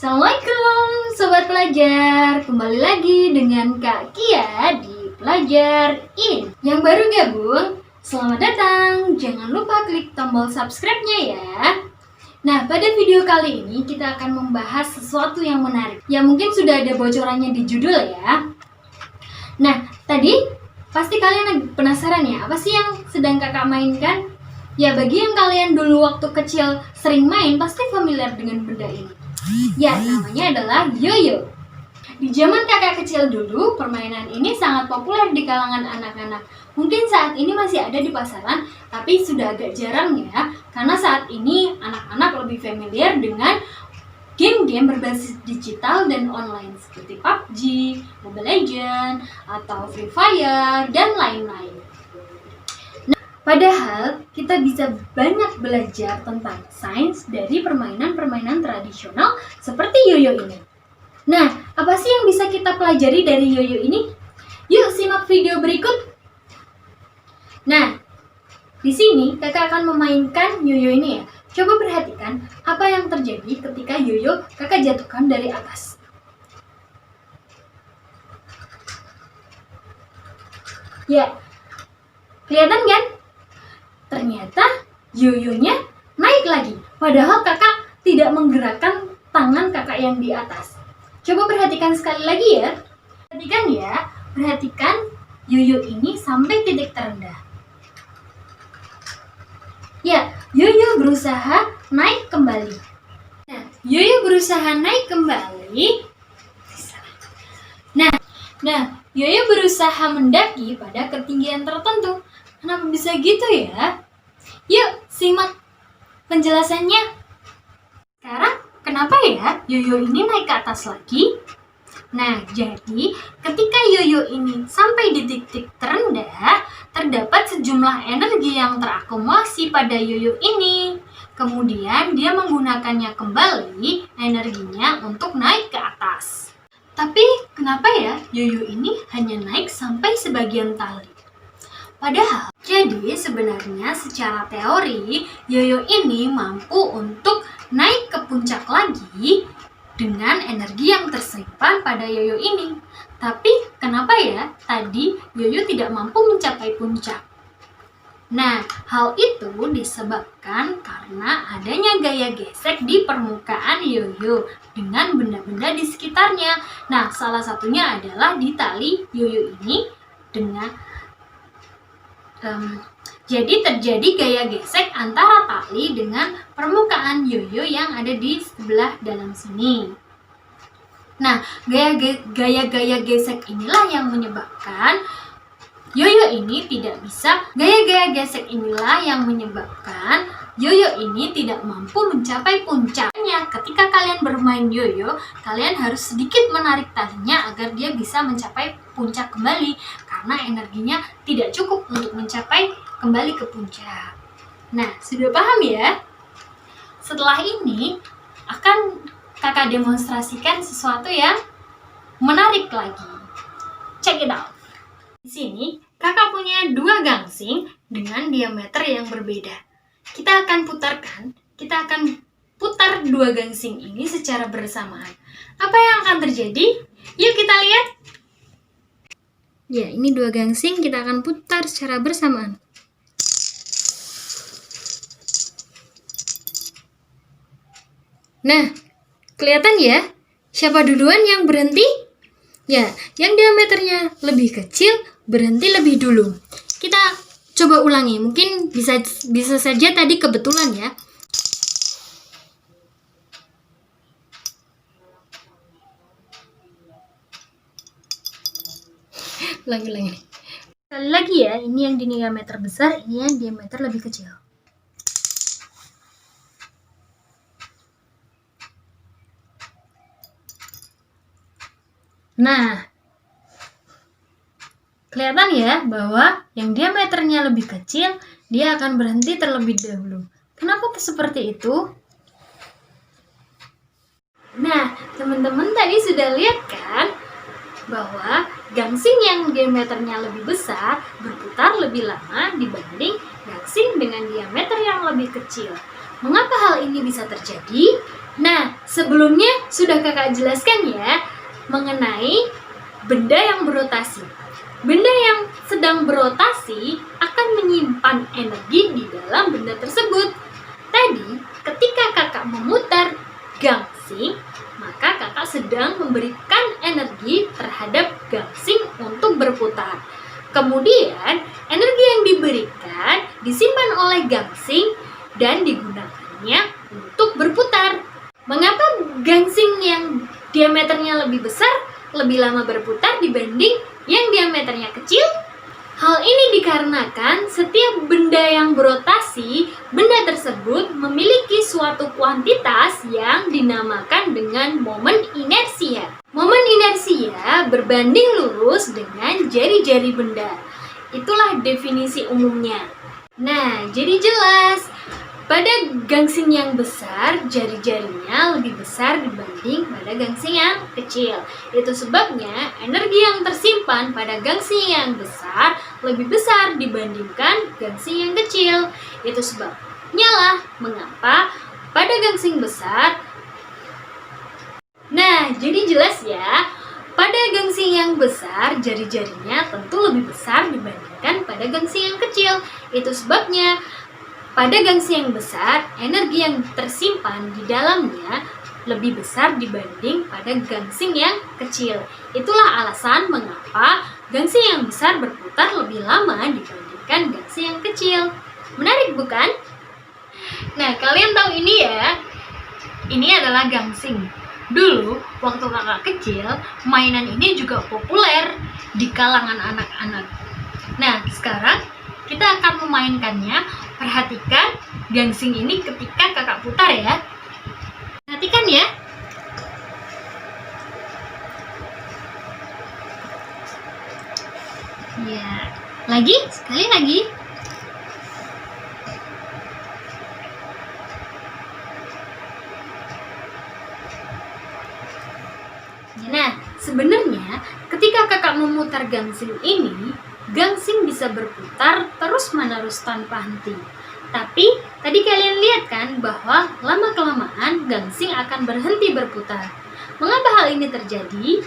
Assalamualaikum Sobat Pelajar, kembali lagi dengan Kak Kia di Pelajar In. Yang baru gabung, selamat datang, jangan lupa klik tombol subscribe-nya ya. Nah, pada video kali ini kita akan membahas sesuatu yang menarik, yang mungkin sudah ada bocorannya di judul ya. Nah, tadi pasti kalian penasaran ya, apa sih yang sedang kakak mainkan? Ya, bagi yang kalian dulu waktu kecil sering main, pasti familiar dengan benda ini. Ya, namanya adalah yoyo. Di zaman kakak kecil dulu, permainan ini sangat populer di kalangan anak-anak. Mungkin saat ini masih ada di pasaran, tapi sudah agak jarang ya. Karena saat ini anak-anak lebih familiar dengan game-game berbasis digital dan online seperti PUBG, Mobile Legends, atau Free Fire, dan lain-lain. Padahal kita bisa banyak belajar tentang sains dari permainan-permainan tradisional seperti yoyo ini. Nah, apa sih yang bisa kita pelajari dari yoyo ini? Yuk simak video berikut. Nah, di sini kakak akan memainkan yoyo ini ya. Coba perhatikan apa yang terjadi ketika yoyo kakak jatuhkan dari atas. Ya, kelihatan kan? Ternyata yoyonya naik lagi, padahal kakak tidak menggerakkan tangan kakak yang di atas. Coba perhatikan sekali lagi ya. Perhatikan yoyo ini sampai titik terendah. Ya, yoyo berusaha naik kembali. Nah, yoyo berusaha naik kembali. Nah, yoyo berusaha mendaki pada ketinggian tertentu. Kenapa bisa gitu ya? Yuk, simak penjelasannya. Sekarang, kenapa ya yoyo ini naik ke atas lagi? Nah, jadi ketika yoyo ini sampai di titik terendah, terdapat sejumlah energi yang terakumulasi pada yoyo ini. Kemudian dia menggunakannya kembali energinya untuk naik ke atas. Tapi kenapa ya yoyo ini hanya naik sampai sebagian tali? Padahal, jadi sebenarnya secara teori, yoyo ini mampu untuk naik ke puncak lagi dengan energi yang tersimpan pada yoyo ini. Tapi kenapa ya tadi yoyo tidak mampu mencapai puncak? Nah, hal itu disebabkan karena adanya gaya gesek di permukaan yoyo dengan benda-benda di sekitarnya. Nah, salah satunya adalah di tali yoyo ini dengan jadi terjadi gaya gesek antara tali dengan permukaan yoyo yang ada di sebelah dalam sini. Nah, gaya-gaya gesek inilah yang menyebabkan yoyo ini tidak bisa. Gaya-gaya gesek inilah yang menyebabkan yoyo ini tidak mampu mencapai puncaknya. Ketika kalian bermain yoyo, kalian harus sedikit menarik talinya agar dia bisa mencapai puncak kembali, karena energinya tidak cukup untuk mencapai kembali ke puncak. Nah, sudah paham ya? Setelah ini akan kakak demonstrasikan sesuatu yang menarik lagi. Check it out. Di sini kakak punya dua gangsing dengan diameter yang berbeda. Kita akan putar dua gangsing ini secara bersamaan. Apa yang akan terjadi? Yuk kita lihat. Ya, ini dua gangsing kita akan putar secara bersamaan. Nah, kelihatan ya? Siapa duluan yang berhenti? Ya, yang diameternya lebih kecil berhenti lebih dulu. Kita coba ulangi, mungkin bisa saja tadi kebetulan ya. Ulangi. Sekali lagi ya, ini yang di diameter besar, ini yang diameter lebih kecil. Nah, kelihatan ya bahwa yang diameternya lebih kecil, dia akan berhenti terlebih dahulu. Kenapa seperti itu? Nah, teman-teman tadi sudah lihat kan bahwa gangsing yang diameternya lebih besar berputar lebih lama dibanding gangsing dengan diameter yang lebih kecil. Mengapa hal ini bisa terjadi? Nah, sebelumnya sudah kakak jelaskan ya mengenai benda yang berotasi. Benda yang sedang berotasi akan menyimpan energi di dalam benda tersebut. Tadi, ketika kakak memutar gangsing, maka kakak sedang memberikan energi terhadap gangsing untuk berputar. Kemudian, energi yang diberikan disimpan oleh gangsing dan digunakannya untuk berputar. Mengapa gangsing yang diameternya lebih besar lebih lama berputar dibanding yang diameternya kecil? Hal ini dikarenakan setiap benda yang berotasi, benda tersebut memiliki suatu kuantitas yang dinamakan dengan momen inersia. Momen inersia berbanding lurus dengan jari-jari benda. Itulah definisi umumnya. Nah, jadi jelas. Pada gangsing yang besar, jari-jarinya lebih besar dibanding pada gangsing yang kecil. Itu sebabnya energi yang tersimpan pada gangsing yang besar lebih besar dibandingkan gangsing yang kecil. Itu sebabnya lah mengapa pada gangsing besar. Nah, jadi jelas ya. Pada gangsing yang besar, jari-jarinya tentu lebih besar dibandingkan pada gangsing yang kecil. Itu sebabnya pada gangsing yang besar, energi yang tersimpan di dalamnya lebih besar dibanding pada gangsing yang kecil. Itulah alasan mengapa gangsing yang besar berputar lebih lama dibandingkan gangsing yang kecil. Menarik bukan? Nah, kalian tahu ini ya? Ini adalah gangsing. Dulu, waktu kakak kecil, mainan ini juga populer di kalangan anak-anak. Nah, sekarang kita akan memainkannya. Perhatikan gangsing ini ketika kakak putar ya. Perhatikan ya. Ya, lagi, sekali lagi. Nah, sebenarnya ketika kakak memutar gangsing ini, gangsing bisa berputar terus-menerus tanpa henti. Tapi, tadi kalian lihat kan bahwa lama-kelamaan gangsing akan berhenti berputar. Mengapa hal ini terjadi?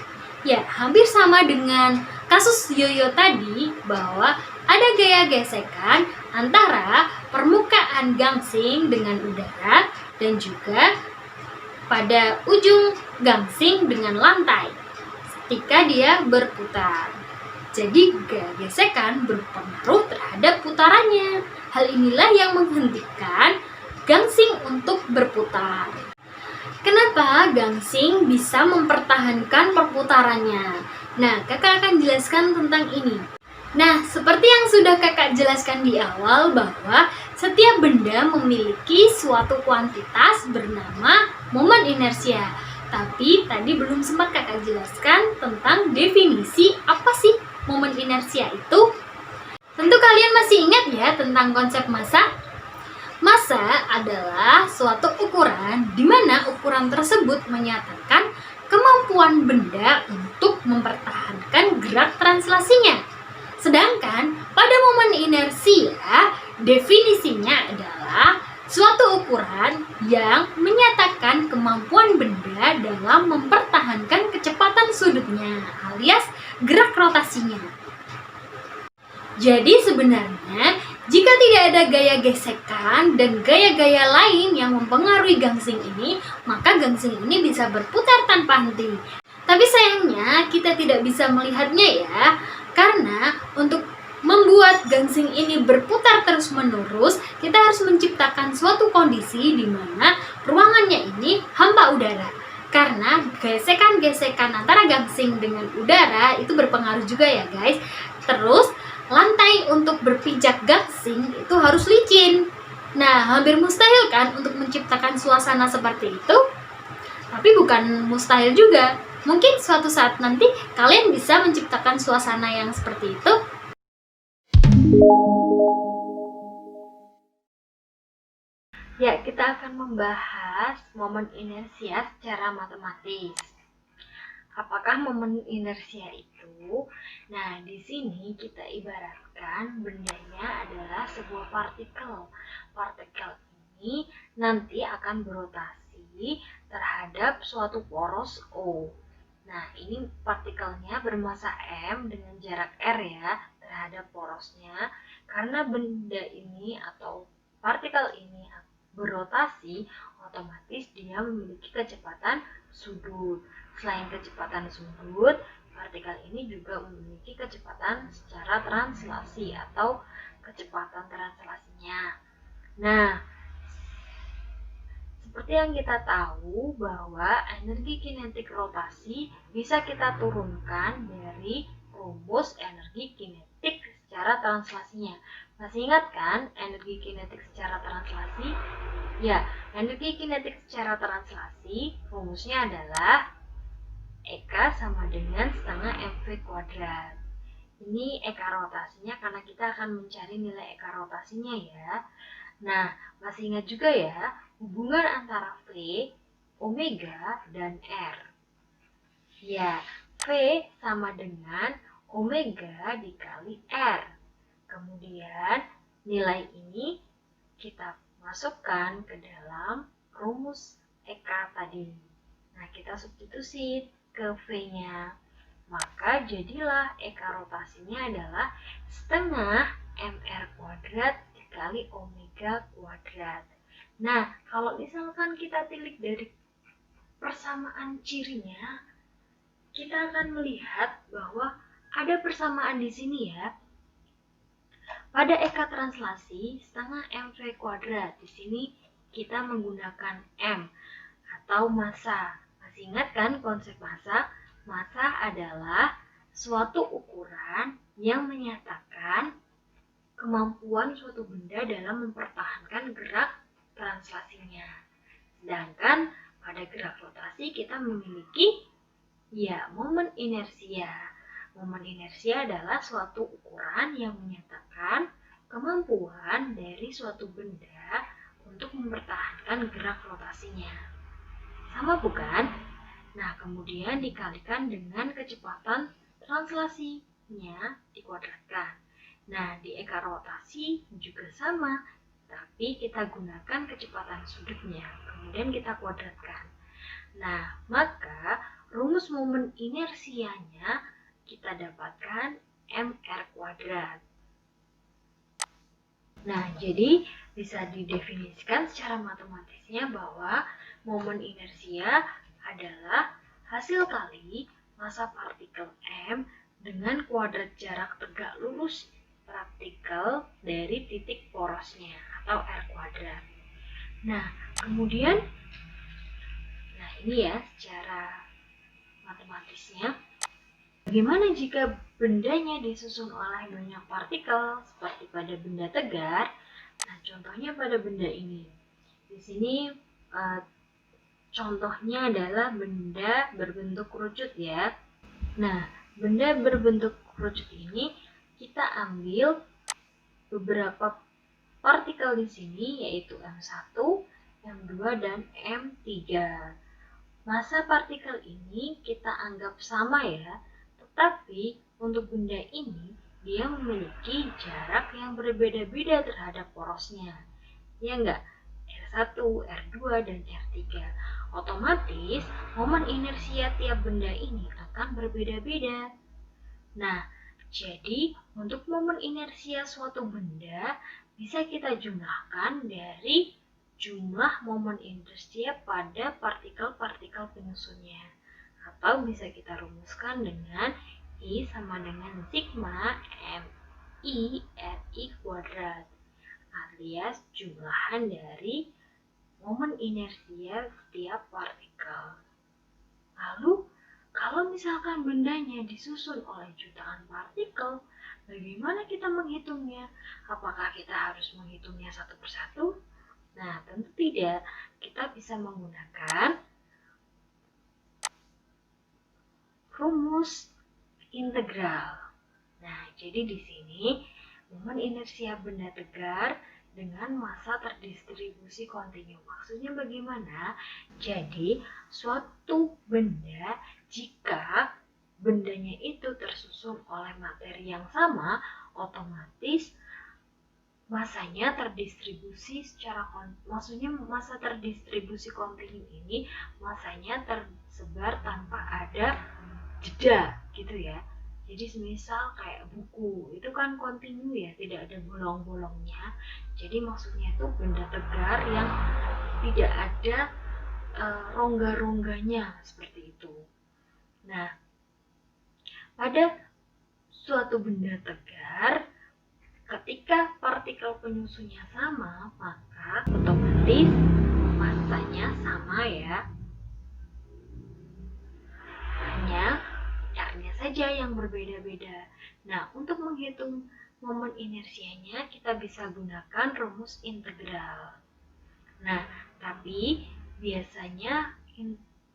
Ya, hampir sama dengan kasus yoyo tadi bahwa ada gaya gesekan antara permukaan gangsing dengan udara dan juga pada ujung gangsing dengan lantai ketika dia berputar. Jadi gesekan berpengaruh terhadap putarannya. Hal inilah yang menghentikan gangsing untuk berputar. Kenapa gangsing bisa mempertahankan perputarannya? Nah, kakak akan jelaskan tentang ini. Nah, seperti yang sudah kakak jelaskan di awal bahwa setiap benda memiliki suatu kuantitas bernama momen inersia. Tapi tadi belum sempat kakak jelaskan tentang definisi apa sih momen inersia itu. Tentu kalian masih ingat ya tentang konsep massa? Massa adalah suatu ukuran di mana ukuran tersebut menyatakan kemampuan benda untuk mempertahankan gerak translasinya. Sedangkan pada momen inersia, definisinya adalah suatu ukuran yang menyatakan kemampuan benda dalam mempertahankan kecepatan sudutnya alias gerak rotasinya. Jadi sebenarnya jika tidak ada gaya gesekan dan gaya-gaya lain yang mempengaruhi gangsing ini, maka gangsing ini bisa berputar tanpa henti. Tapi sayangnya kita tidak bisa melihatnya ya, karena untuk membuat gangsing ini berputar terus-menerus, kita harus menciptakan suatu kondisi di mana ruangannya ini hampa udara. Karena gesekan-gesekan antara gangsing dengan udara itu berpengaruh juga ya guys. Terus lantai untuk berpijak gangsing itu harus licin. Nah, hampir mustahil kan untuk menciptakan suasana seperti itu? Tapi bukan mustahil juga. Mungkin suatu saat nanti kalian bisa menciptakan suasana yang seperti itu. Ya, kita akan membahas momen inersia secara matematis. Apakah momen inersia itu? Nah, di sini kita ibaratkan bendanya adalah sebuah partikel. Partikel ini nanti akan berotasi terhadap suatu poros O. Nah, ini partikelnya bermassa M dengan jarak R ya terhadap porosnya. Karena benda ini atau partikel ini berotasi, otomatis dia memiliki kecepatan sudut. Selain kecepatan sudut, partikel ini juga memiliki kecepatan secara translasi atau kecepatan translasinya. Nah, seperti yang kita tahu bahwa energi kinetik rotasi bisa kita turunkan dari rumus energi kinetik secara translasinya. Masih ingat kan energi kinetik secara translasi? Ya, energi kinetik secara translasi rumusnya adalah Eka sama dengan setengah mv kuadrat. Ini eka rotasinya karena kita akan mencari nilai eka rotasinya ya. Nah, masih ingat juga ya hubungan antara V, omega, dan R. Ya, V sama dengan omega dikali R. Kemudian nilai ini kita masukkan ke dalam rumus eka tadi. Nah, kita substitusi ke V-nya. Maka jadilah eka rotasinya adalah setengah mr kuadrat dikali omega kuadrat. Nah, kalau misalkan kita tilik dari persamaan cirinya, kita akan melihat bahwa ada persamaan di sini ya. Pada eka translasi setengah mv kuadrat, di sini kita menggunakan m atau massa. Masih ingat kan konsep massa? Massa adalah suatu ukuran yang menyatakan kemampuan suatu benda dalam mempertahankan gerak translasinya. Sedangkan pada gerak rotasi kita memiliki momen inersia. Momen inersia adalah suatu ukuran yang menyatakan kemampuan dari suatu benda untuk mempertahankan gerak rotasinya. Sama bukan? Nah, kemudian dikalikan dengan kecepatan translasinya dikuadratkan. Nah, di eka rotasi juga sama, tapi kita gunakan kecepatan sudutnya, kemudian kita kuadratkan. Nah, maka rumus momen inersianya kita dapatkan mr kuadrat. Nah, jadi bisa didefinisikan secara matematisnya bahwa momen inersia adalah hasil kali massa partikel M dengan kuadrat jarak tegak lurus partikel dari titik porosnya atau R kuadrat. Nah, kemudian ini ya secara matematisnya. Bagaimana jika bendanya disusun oleh banyak partikel seperti pada benda tegar? Nah, contohnya pada benda ini. Di sini contohnya adalah benda berbentuk kerucut ya. Nah, benda berbentuk kerucut ini kita ambil beberapa partikel di sini yaitu M1, M2, dan M3. Massa partikel ini kita anggap sama ya, tetapi untuk benda ini dia memiliki jarak yang berbeda-beda terhadap porosnya. Ya enggak? R1, R2, dan R3. Otomatis, momen inersia tiap benda ini akan berbeda-beda. Nah, jadi untuk momen inersia suatu benda bisa kita jumlahkan dari jumlah momen inersia pada partikel-partikel penyusunnya. Atau bisa kita rumuskan dengan I sama dengan sigma MI RI kuadrat, alias jumlahan dari momen inersia setiap partikel. Lalu, kalau misalkan bendanya disusun oleh jutaan partikel, bagaimana kita menghitungnya? Apakah kita harus menghitungnya satu persatu? Nah, tentu tidak. Kita bisa menggunakan rumus integral. Nah, jadi di sini momen inersia benda tegar dengan massa terdistribusi kontinu. Maksudnya bagaimana? Jadi, suatu benda jika bendanya itu tersusun oleh materi yang sama, otomatis masanya terdistribusi secara maksudnya masa terdistribusi kontinu ini masanya tersebar tanpa ada jeda gitu ya. Jadi semisal kayak buku itu kan kontinu ya, tidak ada bolong-bolongnya. Jadi maksudnya itu benda tegar yang tidak ada rongga-rongganya seperti itu. Nah, pada suatu benda tegar, ketika partikel penyusunnya sama, maka otomatis masanya sama ya. Hanya R-nya saja yang berbeda-beda. Nah, untuk menghitung momen inersianya, kita bisa gunakan rumus integral. Nah, tapi biasanya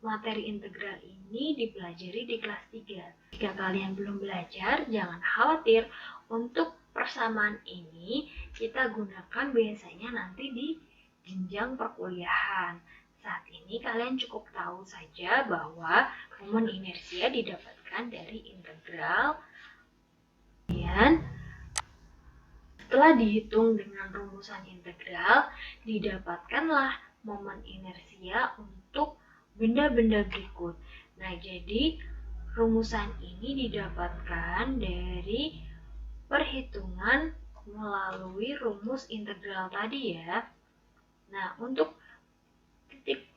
materi integral ini dipelajari di kelas 3. Jika kalian belum belajar, jangan khawatir. Untuk persamaan ini kita gunakan biasanya nanti di jenjang perkuliahan. Saat ini kalian cukup tahu saja bahwa momen inersia didapatkan dari integral. Kemudian setelah dihitung dengan rumusan integral, didapatkanlah momen inersia untuk benda-benda berikut. Nah, jadi rumusan ini didapatkan dari perhitungan melalui rumus integral tadi ya. Nah, untuk titik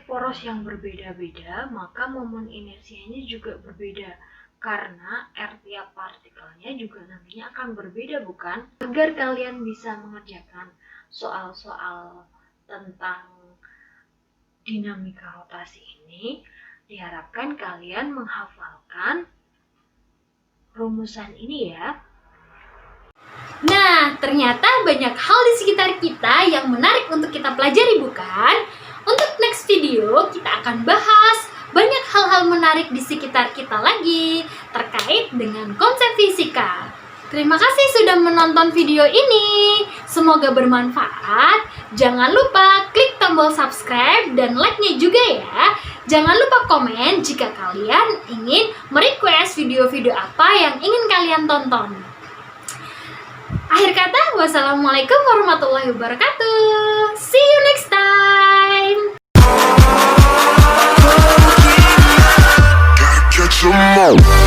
poros yang berbeda-beda, maka momen inersianya juga berbeda. Karena R tiap partikelnya juga nantinya akan berbeda, bukan? Agar kalian bisa mengerjakan soal-soal tentang dinamika rotasi ini, diharapkan kalian menghafalkan rumusan ini ya. Nah, ternyata banyak hal di sekitar kita yang menarik untuk kita pelajari, bukan? Untuk next video, kita akan bahas banyak hal-hal menarik di sekitar kita lagi terkait dengan konsep fisika. Terima kasih sudah menonton video ini. Semoga bermanfaat. Jangan lupa klik tombol subscribe dan like-nya juga ya. Jangan lupa komen jika kalian ingin merequest video-video apa yang ingin kalian tonton. Akhir kata, wassalamualaikum warahmatullahi wabarakatuh. See you next time. Catch 'em all.